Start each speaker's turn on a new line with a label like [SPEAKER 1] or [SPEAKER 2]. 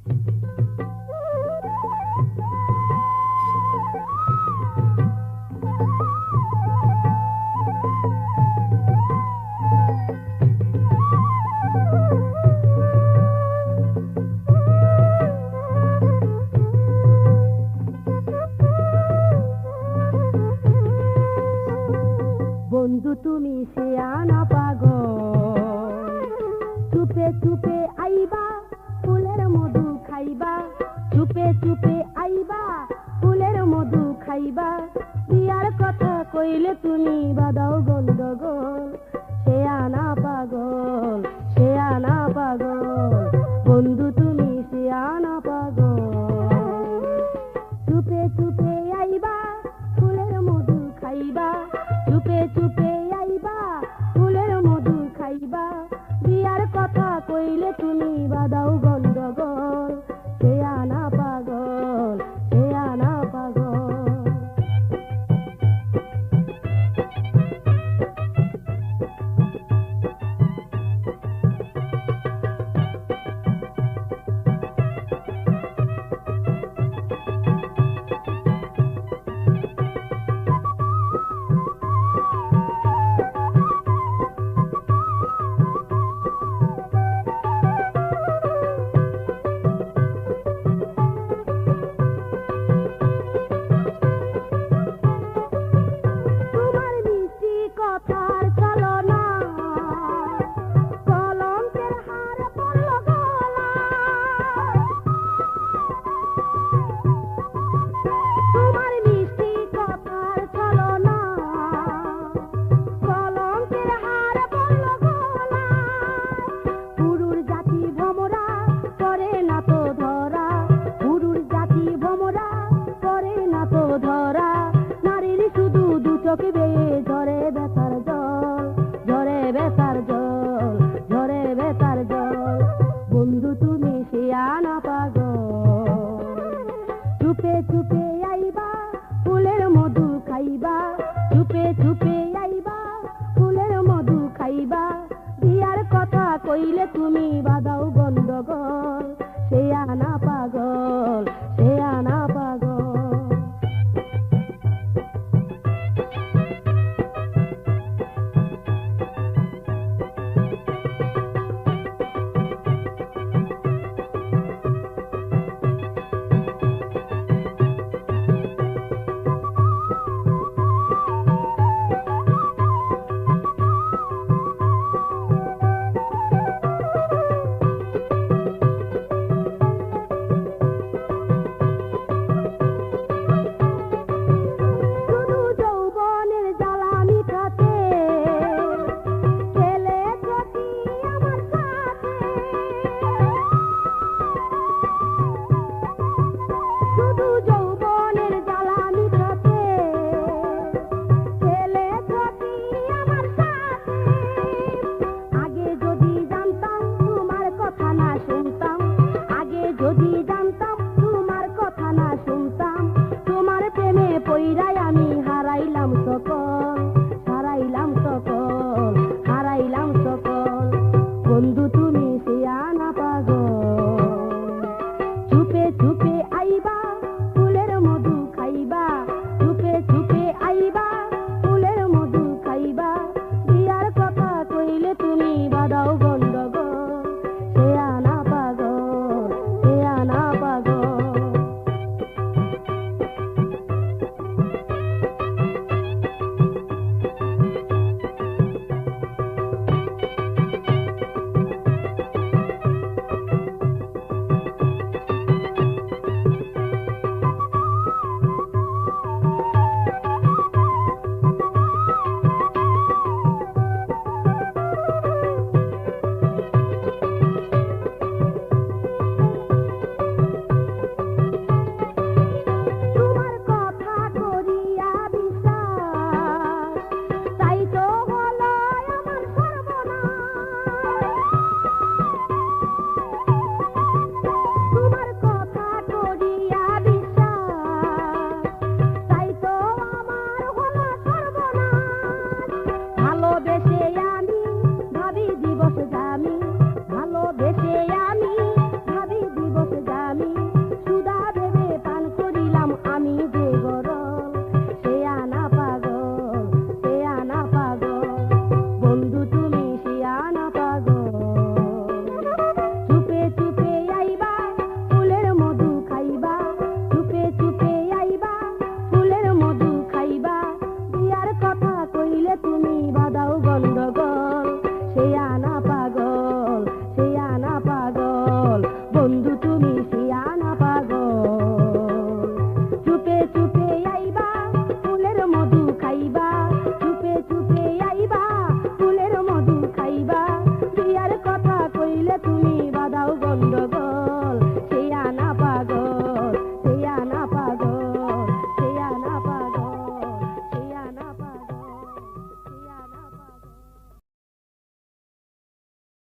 [SPEAKER 1] বন্ধু তুমি শিয়ানা পাগল, চুপে চুপে আইবা ফুলের মধু খাইবা, চুপে চুপে আইবা ফুলের মধু খাইবা, বিয়ার কথা কইলে তুমি বাদাও গন্ডগোল। শিয়ানা পাগল, শিয়ানা পাগল, বন্ধু তুমি শিয়ানা পাগল, চুপে চুপে আইবা ফুলের মধু খাইবা, চুপে চুপে আইবা ফুলের মধু খাইবা, বিয়ার কথা কইলে তুমি বাদাও গন্ডগোল। শিয়ানা পাগল, শিয়ানা পাগল। ধরা নারীর শুধু দু চোখে বেয়ে ঝরে ব্যথার জল, ঝরে ব্যথার জল, ঝরে ব্যথার জল, বন্ধু তুমি শিয়ানা পাগল, চুপে চুপে আইবা ফুলের মধু খাইবা, চুপে চুপে আইবা ফুলের মধু খাইবা, বিয়ার কথা কইলে তুমি বাদাও গন্ডগোল। শিয়ানা পাগল, শিয়ানা পাগল। শুনতাম